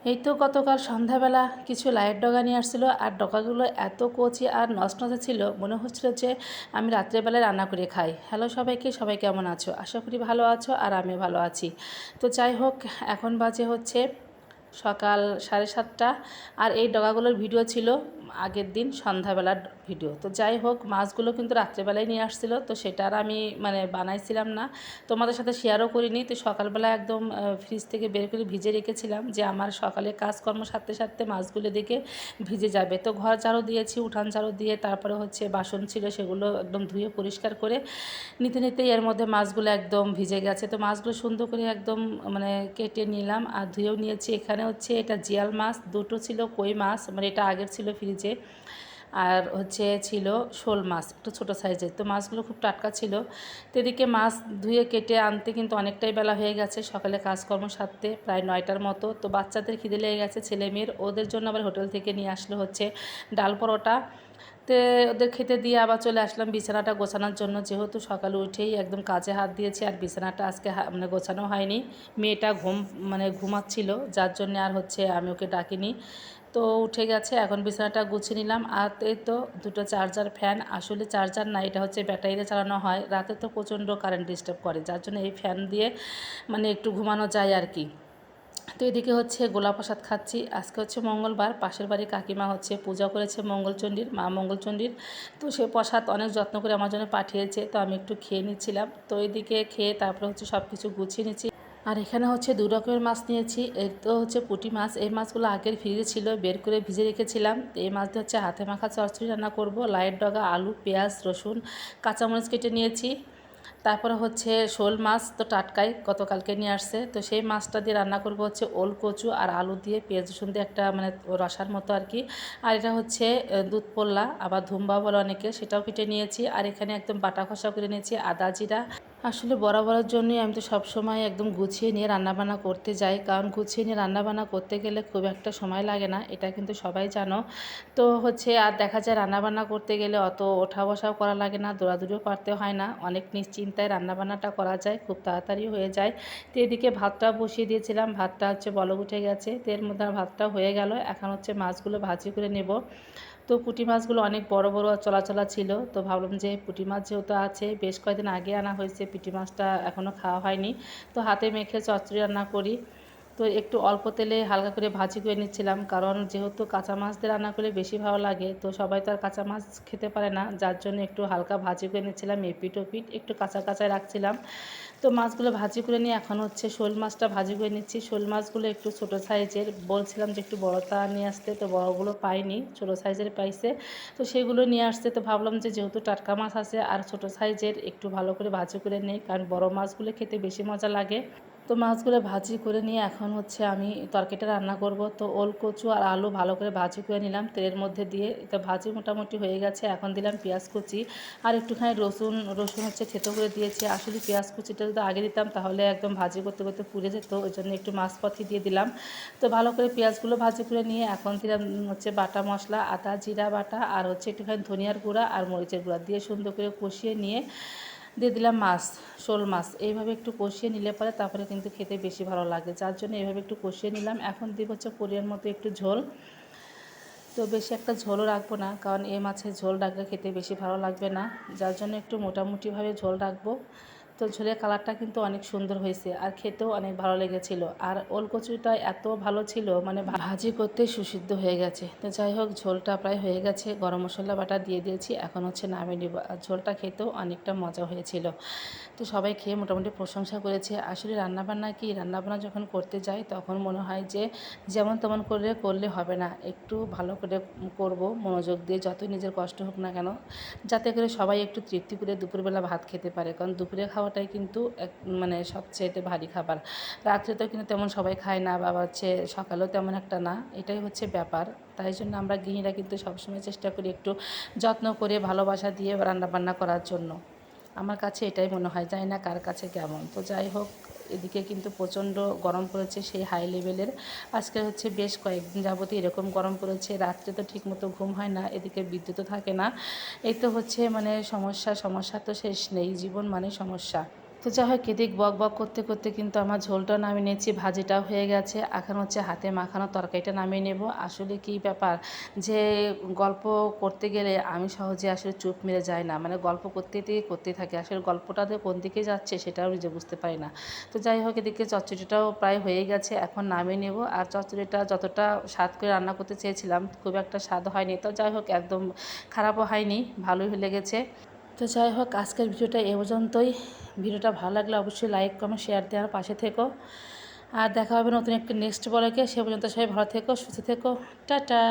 এই তো গতকাল সন্ধ্যাবেলা কিছু লাইট ডগা নিয়ে আসছিলো, আর ডগাগুলো এত কচি আর নচনচে ছিল, মনে হচ্ছিল যে আমি রাত্রেবেলায় রান্না করে খাই। হ্যালো সবাইকে, সবাই কেমন আছো? আশা করি ভালো আছো, আর আমি ভালো আছি। তো যাই হোক, এখন বাজে হচ্ছে সকাল 7:30, আর এই ডগাগুলোর ভিডিও ছিল আগের দিন সন্ধ্যাবেলার ভিডিও। তো যাই হোক, মাছগুলো কিন্তু রাত্রেবেলায় নিয়ে আসছিলো, তো সেটা আর আমি বানাইছিলাম না, তোমাদের সাথে শেয়ারও করিনি। তো সকালবেলা একদম ফ্রিজ থেকে বের করে ভিজে রেখেছিলাম, যে আমার সকালে কাজকর্ম সারতে সারতে মাছগুলো দেখে ভিজে যাবে। তো ঘর ঝাড়ু দিয়েছি, উঠান ঝাড়ু দিয়ে, তারপরে হচ্ছে বাসন ছিল সেগুলো একদম ধুয়ে পরিষ্কার করে নিতে নিতেই এর মধ্যে মাছগুলো একদম ভিজে গেছে। তো মাছগুলো সুন্দর করে একদম কেটে নিলাম, আর ধুয়েও নিয়েছি। এখানে হচ্ছে এটা জিয়াল মাছ, দুটো ছিল কই মাছ, এটা আগের ছিল ফ্রিজে, আর হচ্ছে ছিল শোল মাছ, একটু ছোটো সাইজের। তো মাছগুলো খুব টাটকা ছিল। তো এদিকে মাছ ধুয়ে কেটে আনতে কিন্তু অনেকটাই বেলা হয়ে গেছে, সকালে কাজকর্ম সারতে প্রায় 9টার মতো। তো বাচ্চাদের খিদে লেগে গেছে, ছেলে মেয়ের, ওদের জন্য আবার হোটেল থেকে নিয়ে আসলো হচ্ছে ডাল পরোটা। তো ওদের খেতে দিয়ে আবার চলে আসলাম বিছানাটা গোছানোর জন্য, যেহেতু সকালে উঠেই একদম কাজে হাত দিয়েছি, আর বিছানাটা আজকে গোছানো হয়নি। মেয়েটা ঘুমাচ্ছিল, যার জন্য আর হচ্ছে আমি ওকে ডাকিনি। তো উঠে গেছে, এখন বিছানাটা গুছিয়ে নিলাম। আর এই তো দুটো চার্জার ফ্যান, আসলে চার্জার না, এটা হচ্ছে ব্যাটারিতে চালানো হয়। রাতে তো প্রচণ্ড কারেন্ট ডিস্টার্ব করে, যার জন্য এই ফ্যান দিয়ে একটু ঘুমানো যায় আর কি। তো এদিকে হচ্ছে গোলা প্রসাদ খাচ্ছি। আজকে হচ্ছে মঙ্গলবার, পাশের বাড়ি কাকিমা হচ্ছে পূজা করেছে মঙ্গলচণ্ডীর, মা মঙ্গলচণ্ডীর। তো সে প্রসাদ অনেক যত্ন করে আমার জন্য পাঠিয়েছে, তো আমি একটু খেয়ে নিচ্ছিলাম। তো এদিকে খেয়ে তারপরে হচ্ছে সব কিছু গুছিয়ে নিচ্ছি। আর এখানে হচ্ছে 2 রকমের মাছ নিয়েছি। এর তো হচ্ছে পুঁটি মাছ, এই মাছগুলো আগের ফ্রিজে ছিল, বের করে ভিজে রেখেছিলাম। এই মাছ দিয়ে হচ্ছে হাতে মাখা চচ্চড়ি রান্না করব। লাইট ডগা, আলু, পেঁয়াজ, রসুন, কাঁচামরিচ কেটে নিয়েছি। তারপরে হচ্ছে শোল মাছ তো টাটকাই, গতকালকে নিয়ে আসছে। তো সেই মাছটা দিয়ে রান্না করব হচ্ছে ওল কচু আর আলু দিয়ে, পেঁয়াজ রসুন দিয়ে একটা রসার মতো আর কি। আর এটা হচ্ছে দুধ পোল্লা, আবার ধুম্বা বলে অনেকে, সেটাও কেটে নিয়েছি। আর এখানে একদম বাটা কষা করে নিয়েছি আদা জিরা। আসলে বরাবরের জন্যই আমি তো সবসময় একদম গুছিয়ে নিয়ে রান্নাবান্না করতে যাই, কারণ গুছিয়ে নিয়ে রান্নাবান্না করতে গেলে খুব একটা সময় লাগে না, এটা কিন্তু সবাই জানো। তো হচ্ছে আর দেখা যায় রান্নাবান্না করতে গেলে অত ওঠা বসাও করা লাগে না, দৌড়াদৌড়িও করতে হয় না, অনেক নিশ্চিন্তায় রান্নাবান্নাটা করা যায়, খুব তাড়াতাড়ি হয়ে যায়। তো এদিকে ভাতটা বসিয়ে দিয়েছিলাম, ভাতটা হচ্ছে বলক উঠে গেছে, তো এর মধ্যে ভাতটা হয়ে গেল। এখন হচ্ছে মাছগুলো ভাজি করে নেব। তো পুঁটি মাছগুলো অনেক বড় বড় চলা ছিল, তো ভাবলাম যে পুঁটি মাছ যেহেতু আছে, বেশ কয়েকদিন আগে আনা হয়েছে, পুঁটি মাছটা এখনও খাওয়া হয়নি, তো হাতে মেখে চচ্চড়ি রান্না করি। তো একটু অল্প তেলে হালকা করে ভাজি করে নিচ্ছিলাম, কারণ যেহেতু কাঁচা মাছ দিয়ে রান্না করলে বেশি ভালো লাগে, তো সবাই তো আর কাঁচা মাছ খেতে পারে না, যার জন্য একটু হালকা ভাজি করে নিচ্ছিলাম, এপিট ওপিট একটু কাঁচা কাঁচায় রাখছিলাম। তো মাছগুলো ভাজি করে নিয়ে এখন হচ্ছে শোল মাছটা ভাজি করে নিচ্ছি। শোল মাছগুলো একটু ছোটো সাইজের, বলছিলাম যে একটু বড়টা নিয়ে আসতে, তো বড়গুলো পাইনি, ছোটো সাইজের পাইছে, তো সেগুলো নিয়ে আসতে। তো ভাবলাম যে যেহেতু টাটকা মাছ আছে আর ছোটো সাইজের, একটু ভালো করে ভাজি করে নেই, কারণ বড় মাছগুলো খেতে বেশি মজা লাগে। তো মাছগুলো ভাজি করে নিয়ে এখন হচ্ছে আমি তরকারিটা রান্না করব। তো ওল কচু আর আলু ভালো করে ভাজি করে নিলাম তেলের মধ্যে দিয়ে, তো ভাজি মোটামুটি হয়ে গেছে। এখন দিলাম পেঁয়াজ কুচি, আর একটুখানি রসুন রসুন হচ্ছে থেতো করে দিয়েছি। আসলে পেঁয়াজ কুচিটা যদি আগে দিতাম তাহলে একদম ভাজি করতে করতে পুড়ে যেত, ওই জন্য একটু মাঝপথে দিয়ে দিলাম। তো ভালো করে পেঁয়াজগুলো ভাজি করে নিয়ে এখন দিলাম হচ্ছে বাটা মশলা, আদা জিরা বাটা, আর হচ্ছে একটুখানি ধনিয়ার গুঁড়া আর মরিচের গুঁড়া দিয়ে সুন্দর করে কষিয়ে নিয়ে দিয়ে দিলাম মাছ, শোল মাছ। এইভাবে একটু কষিয়ে নিলে পরে তারপরে কিন্তু খেতে বেশি ভালো লাগে, যার জন্য এইভাবে একটু কষিয়ে নিলাম। এখন দিব হচ্ছে পরিমাণ মতো একটু ঝোল। তো বেশি একটা ঝোলও রাখবো না, কারণ এই মাছের ঝোল রাখলে খেতে বেশি ভালো লাগবে না, যার জন্য একটু মোটামুটিভাবে ঝোল রাখবো। তো ঝোলের কালারটা কিন্তু অনেক সুন্দর হয়েছে, আর খেতেও অনেক ভালো লেগেছিল। আর ওল কচুটা এত ভালো ছিল, ভাজি করতে সুসিদ্ধ হয়ে গেছে। তো যাই হোক, ঝোলটা প্রায় হয়ে গেছে, গরম মশলা বাটা দিয়ে দিয়েছি, এখন হচ্ছে নামিয়ে নেব। আর ঝোলটা খেতেও অনেকটা মজা হয়েছিল। তো সবাই খেয়ে মোটামুটি প্রশংসা করেছে। আসলে রান্নাবান্না যখন করতে যাই তখন মনে হয় যে যেমন তেমন করলে হবে না, একটু ভালো করে করব মনোযোগ দিয়ে, যতই নিজের কষ্ট হোক না কেন, যাতে করে সবাই একটু তৃপ্তি করে দুপুরবেলা ভাত খেতে পারে, কারণ দুপুরে খাওয়াটাই কিন্তু এক সবচেয়ে ভারী খাবার। রাত্রে তো কিন্তু তেমন সবাই খায় না, বা হচ্ছে সকালেও তেমন একটা না, এটাই হচ্ছে ব্যাপার। তাই জন্য আমরা গৃহিণীরা কিন্তু সবসময় চেষ্টা করি একটু যত্ন করে ভালোবাসা দিয়ে রান্নাবান্না করার জন্য। আমার কাছে এটাই মনে হয়, জানি না কার কাছে কেমন। তো যাই হোক, এদিকে কিন্তু প্রচণ্ড গরম পড়েছে, সেই হাই লেভেলের। আজকে হচ্ছে বেশ কয়েকদিন যাবতই এরকম গরম পড়েছে, রাত্রে তো ঠিকমতো ঘুম হয় না, এদিকে বিদ্যুৎও থাকে না। এই তো হচ্ছে সমস্যা তো শেষ নেই, জীবন সমস্যা। তো যাই হোক এদিক বক বক করতে করতে কিন্তু আমার ঝোলটা নামিয়ে নিয়েছি, ভাজিটাও হয়ে গেছে। এখন হচ্ছে হাতে মাখানো তরকারিটা নামিয়ে নেব। আসলে কী ব্যাপার যে গল্প করতে গেলে আমি সহজে আসলে চুপ মেরে যাই না, মানে গল্প করতে থাকি। আসলে গল্পটাতে কোন দিকে যাচ্ছে সেটাও নিজে বুঝতে পারি না। তো যাই হোক এদিকে চচ্চড়িটাও প্রায় হয়ে গেছে, এখন নামিয়ে নেব। আর চচ্চড়িটা যতটা স্বাদ করে রান্না করতে চেয়েছিলাম খুব একটা স্বাদ হয়নি, তো যাই হোক একদম খারাপও হয়নি, ভালোই লেগেছে। তো যাই হোক আজকের ভিডিওটা এ পর্যন্তই। ভিডিওটা ভালো লাগলে অবশ্যই লাইক কমেন্ট শেয়ার দেওয়ার পাশে থেকো। আর দেখা হবে নতুন একটি নেক্সট ব্লগে। সে পর্যন্ত সবাই ভালো থেকো, সুস্থ থেকো। টাটা।